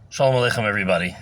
Shalom Aleichem, everybody.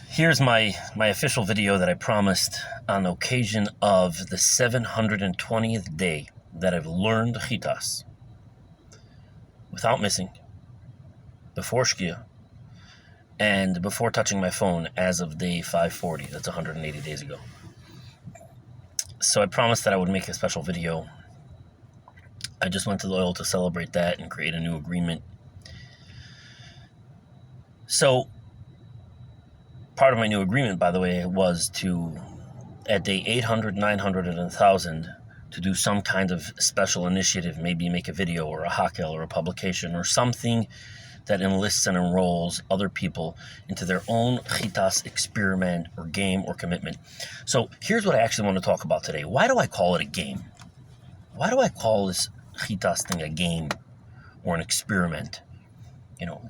Here's my official video that I promised on occasion of the 720th day that I've learned CHITAS without missing, before Shkia, and before touching my phone as of day 540. That's 180 days ago. So I promised that I would make a special video. I just went to the oil to celebrate that and create a new agreement. So part of my new agreement, by the way, was to, at day 800, 900, and 1,000, to do some kind of special initiative, maybe make a video or a hakel or a publication or something that enlists and enrolls other people into their own CHITAS experiment or game or commitment. So here's what I actually want to talk about today. Why do I call it a game? Why do I call this CHITAS thing a game or an experiment?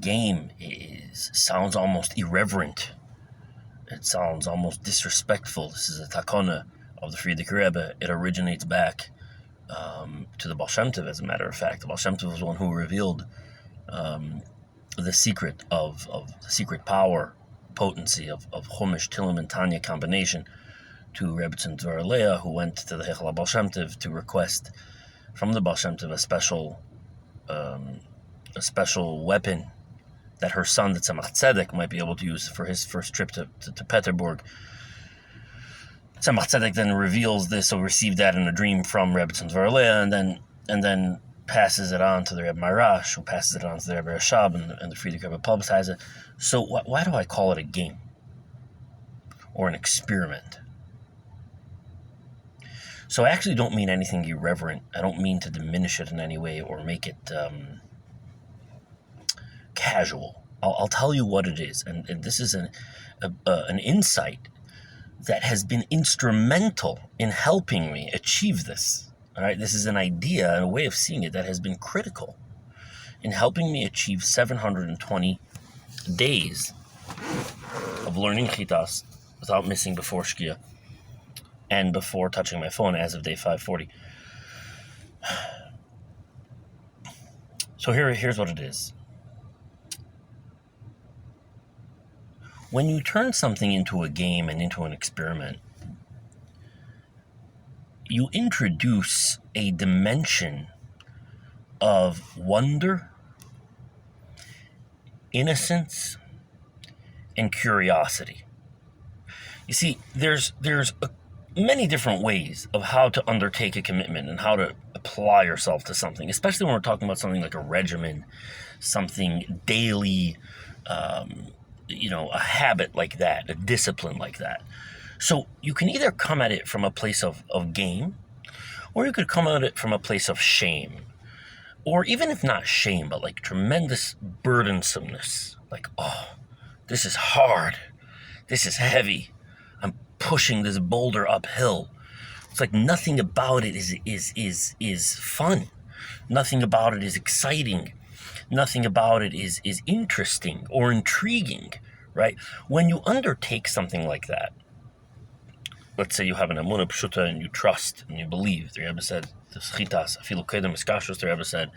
Game sounds almost irreverent. It sounds almost disrespectful. This is a takana of the Frierdiker Rebbe. It originates back to the Baal Shem Tov, as a matter of fact. The Baal Shem Tov was the one who revealed the secret of the secret power, potency of Chumash, Tillim, and Tanya combination to Rebbetzin Dvar Leah, who went to the Hechel Baal Shem Tov to request from the Baal Shem Tov a special weapon that her son, the Tzemach Tzedek, might be able to use for his first trip to Peterburg. Tzemach Tzedek then reveals this, or received that in a dream from Rebbetzin Dvar Leah, and then passes it on to the Rebbe Marash, who passes it on to the Rebbe Rashab, and the Frierdiker Rebbe publicizes it. So why do I call it a game or an experiment? So I actually don't mean anything irreverent. I don't mean to diminish it in any way or make it casual. I'll tell you what it is, and this is an insight that has been instrumental in helping me achieve this. All right, this is an idea and a way of seeing it that has been critical in helping me achieve 720 days of learning CHITAS without missing before Shkia and before touching my phone as of day 540. So here's what it is. When you turn something into a game and into an experiment, you introduce a dimension of wonder, innocence, and curiosity. You see, there's many different ways of how to undertake a commitment and how to apply yourself to something, especially when we're talking about something like a regimen, something daily, a habit like that, a discipline like that. So you can either come at it from a place of game, or you could come at it from a place of shame. Or even if not shame, but like tremendous burdensomeness. Like, oh, this is hard. This is heavy. I'm pushing this boulder uphill. It's like nothing about it is fun. Nothing about it is exciting. Nothing about it is interesting or intriguing, right? When you undertake something like that, let's say you have an emunah pshuta and you trust and you believe. The Rebbe said, the CHITAS, afilu kedem iskashus, the Rebbe said,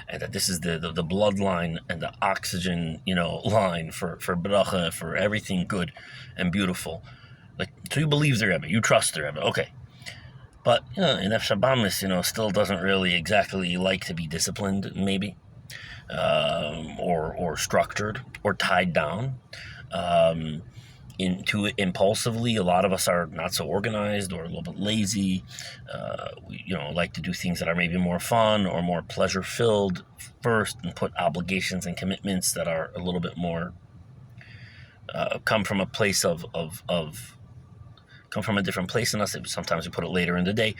and that this is the bloodline and the oxygen, line for bracha, for everything good and beautiful. So you believe the Rebbe, you trust the Rebbe, okay. But, Nefesh Habamis, still doesn't really exactly like to be disciplined, maybe. Or structured or tied down into it impulsively. A lot of us are not so organized or a little bit lazy. We like to do things that are maybe more fun or more pleasure filled first, and put obligations and commitments that are a little bit more come from a place come from a different place in us. Sometimes we put it later in the day.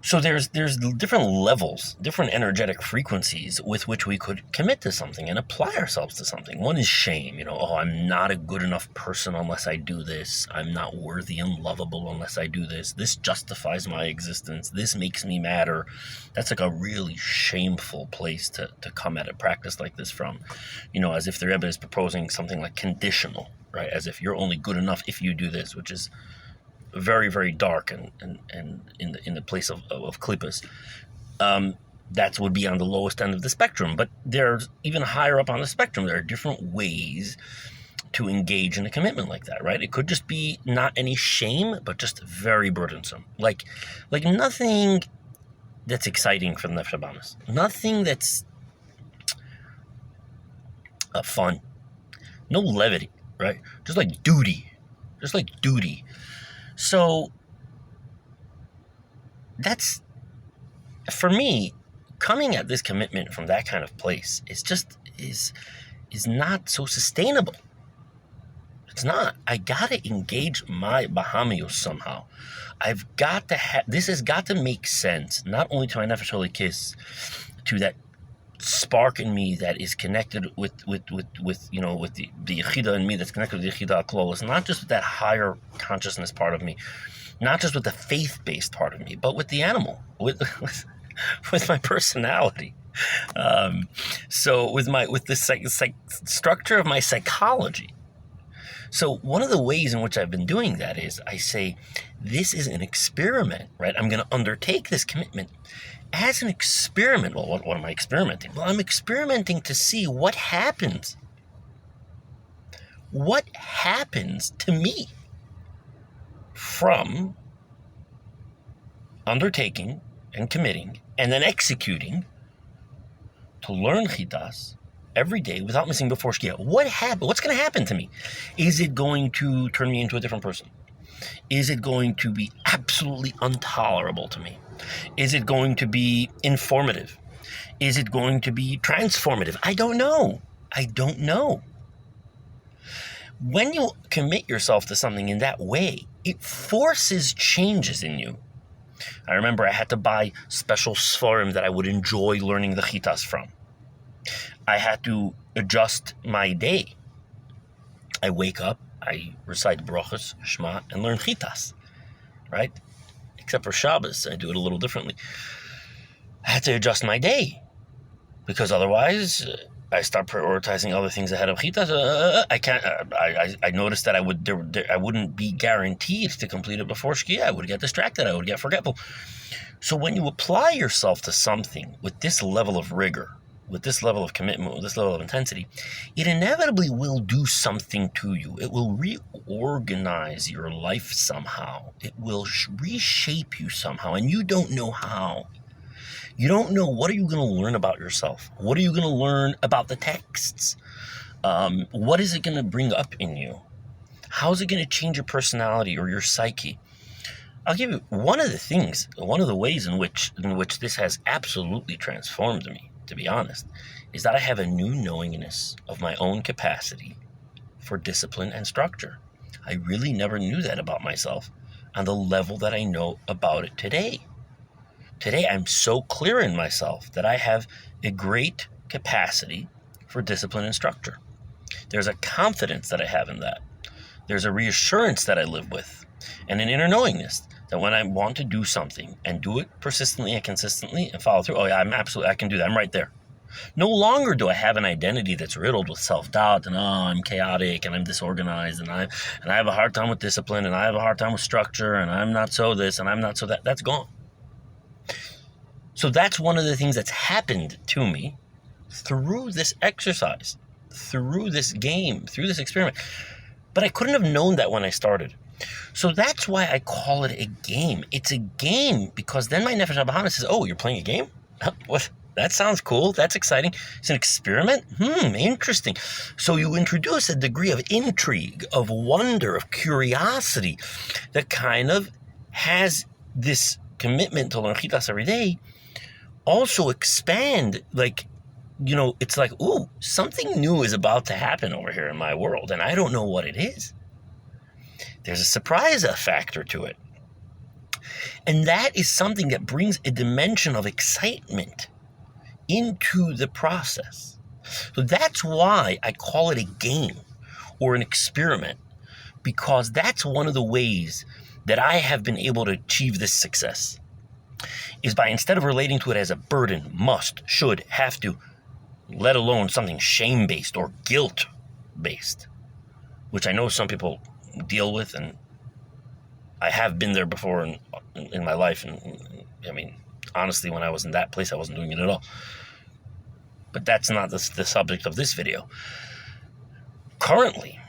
So there's different levels, different energetic frequencies with which we could commit to something and apply ourselves to something. One is shame. I'm not a good enough person unless I do this. I'm not worthy and lovable unless I do this. This justifies my existence. This makes me matter. That's like a really shameful place to come at a practice like this from. As if the Rebbe is proposing something like conditional, right? As if you're only good enough if you do this, which is very, very dark and in the place of klippas. that would be on the lowest end of the spectrum. But there's even higher up on the spectrum. There are different ways to engage in a commitment like that, right? It could just be not any shame, but just very burdensome. Like nothing that's exciting for the Nefesh HaBahamis. Nothing that's fun. No levity, right? Just like duty. So that's, for me, coming at this commitment from that kind of place is not so sustainable. It's not. I gotta engage my Bahamios somehow. I've got to this has got to make sense, not only to my Nefesh Halikis, to that spark in me that is connected with the Yechida in me, that's connected with the Yechida Aklolos, not just with that higher consciousness part of me, not just with the faith-based part of me, but with the animal, with my personality. So with the structure of my psychology. So one of the ways in which I've been doing that is I say, this is an experiment, right? I'm going to undertake this commitment as an experiment. Well, what am I experimenting? Well, I'm experimenting to see what happens. What happens to me from undertaking and committing and then executing to learn Chitas every day without missing before Shkia. What's going to happen to me? Is it going to turn me into a different person? Is it going to be absolutely intolerable to me? Is it going to be informative? Is it going to be transformative? I don't know. When you commit yourself to something in that way, it forces changes in you. I remember I had to buy special sforim that I would enjoy learning the Chitas from. I had to adjust my day. I wake up, I recite brachos, Shema, and learn Chitas, right? Except for Shabbos, I do it a little differently. I had to adjust my day because otherwise I start prioritizing other things ahead of Chitas. I can't. I noticed that I wouldn't be guaranteed to complete it before Shkia. I would get distracted. I would get forgetful. So when you apply yourself to something with this level of rigor, with this level of commitment, with this level of intensity, it inevitably will do something to you. It will reorganize your life somehow. It will reshape you somehow, and you don't know how. You don't know, what are you going to learn about yourself? What are you going to learn about the texts? What is it going to bring up in you? How is it going to change your personality or your psyche? I'll give you one of the ways in which this has absolutely transformed me, to be honest, is that I have a new knowingness of my own capacity for discipline and structure. I really never knew that about myself on the level that I know about it today. Today, I'm so clear in myself that I have a great capacity for discipline and structure. There's a confidence that I have in that. There's a reassurance that I live with, and an inner knowingness that when I want to do something and do it persistently and consistently and follow through, I can do that. I'm right there. No longer do I have an identity that's riddled with self-doubt and I'm chaotic and I'm disorganized and I have a hard time with discipline and I have a hard time with structure and I'm not so this and I'm not so that. That's gone. So that's one of the things that's happened to me through this exercise, through this game, through this experiment. But I couldn't have known that when I started. So that's why I call it a game. It's a game because then my Nefesh HaBahamis says, oh, you're playing a game? What? That sounds cool. That's exciting. It's an experiment? Interesting. So you introduce a degree of intrigue, of wonder, of curiosity that kind of has this commitment to learn Chitas every day also expand, it's like, ooh, something new is about to happen over here in my world, and I don't know what it is. There's a surprise factor to it. And that is something that brings a dimension of excitement into the process. So that's why I call it a game or an experiment, because that's one of the ways that I have been able to achieve this success, is by, instead of relating to it as a burden, must, should, have to, let alone something shame-based or guilt-based, which I know some people deal with, and I have been there before in my life, and I mean, honestly, when I was in that place, I wasn't doing it at all. But that's not the subject of this video. Currently,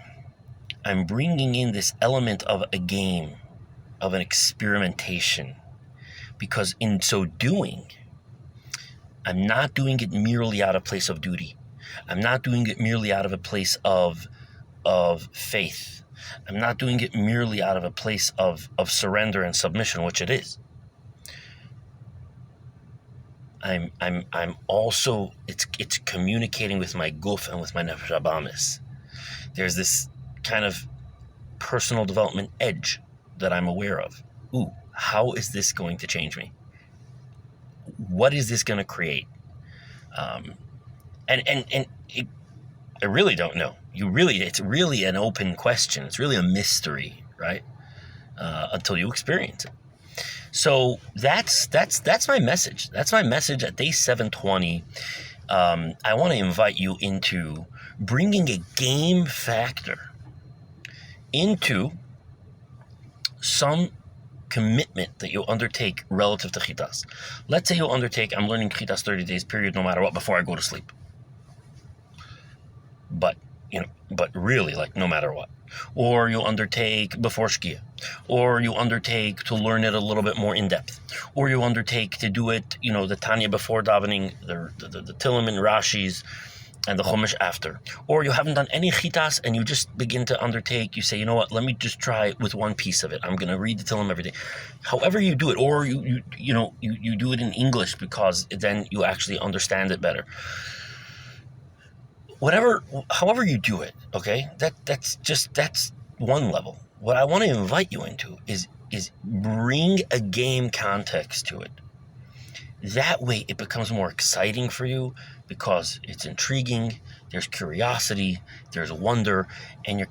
I'm bringing in this element of a game, of an experimentation, because in so doing, I'm not doing it merely out of place of duty. I'm not doing it merely out of a place of faith. I'm not doing it merely out of a place of surrender and submission, which it is. I'm also, it's communicating with my guf and with my nefesh habamis. There's this kind of personal development edge that I'm aware of. Ooh, how is this going to change me? What is this going to create? I really don't know. It's really an open question. It's really a mystery, right? Until you experience it. So that's my message. That's my message at day 720. I want to invite you into bringing a game factor into some commitment that you'll undertake relative to CHITAS. Let's say you'll undertake, I'm learning CHITAS 30 days period no matter what before I go to sleep. But really, like, no matter what. Or you'll undertake before Shkia. Or you undertake to learn it a little bit more in depth. Or you undertake to do it, the Tanya before davening, the Tillim and Rashis, and the Chumash after. Or you haven't done any CHITAS and you just begin to undertake, you say, you know what, let me just try it with one piece of it. I'm going to read the Tillim every day. However you do it, or you do it in English because then you actually understand it better. However you do it, okay, that's one level. What I want to invite you into is bring a game context to it. That way it becomes more exciting for you because it's intriguing, there's curiosity, there's wonder, and you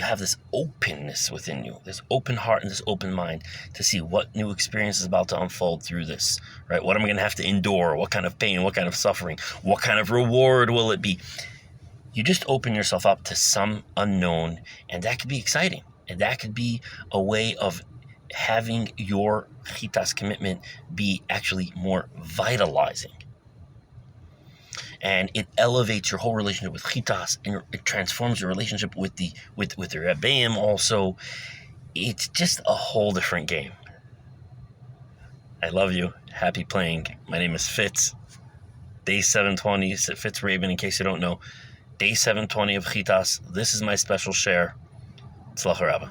have this openness within you, this open heart and this open mind to see what new experience is about to unfold through this, right? What am I going to have to endure? What kind of pain? What kind of suffering? What kind of reward will it be? You just open yourself up to some unknown, and that could be exciting. And that could be a way of having your CHITAS commitment be actually more vitalizing. And it elevates your whole relationship with CHITAS, and it transforms your relationship with the Rebbeim also. It's just a whole different game. I love you. Happy playing. My name is Fitz. Day 720, Fitz Rabin, in case you don't know. Day 720 of CHITAS. This is my special share. Tzlach Rabba.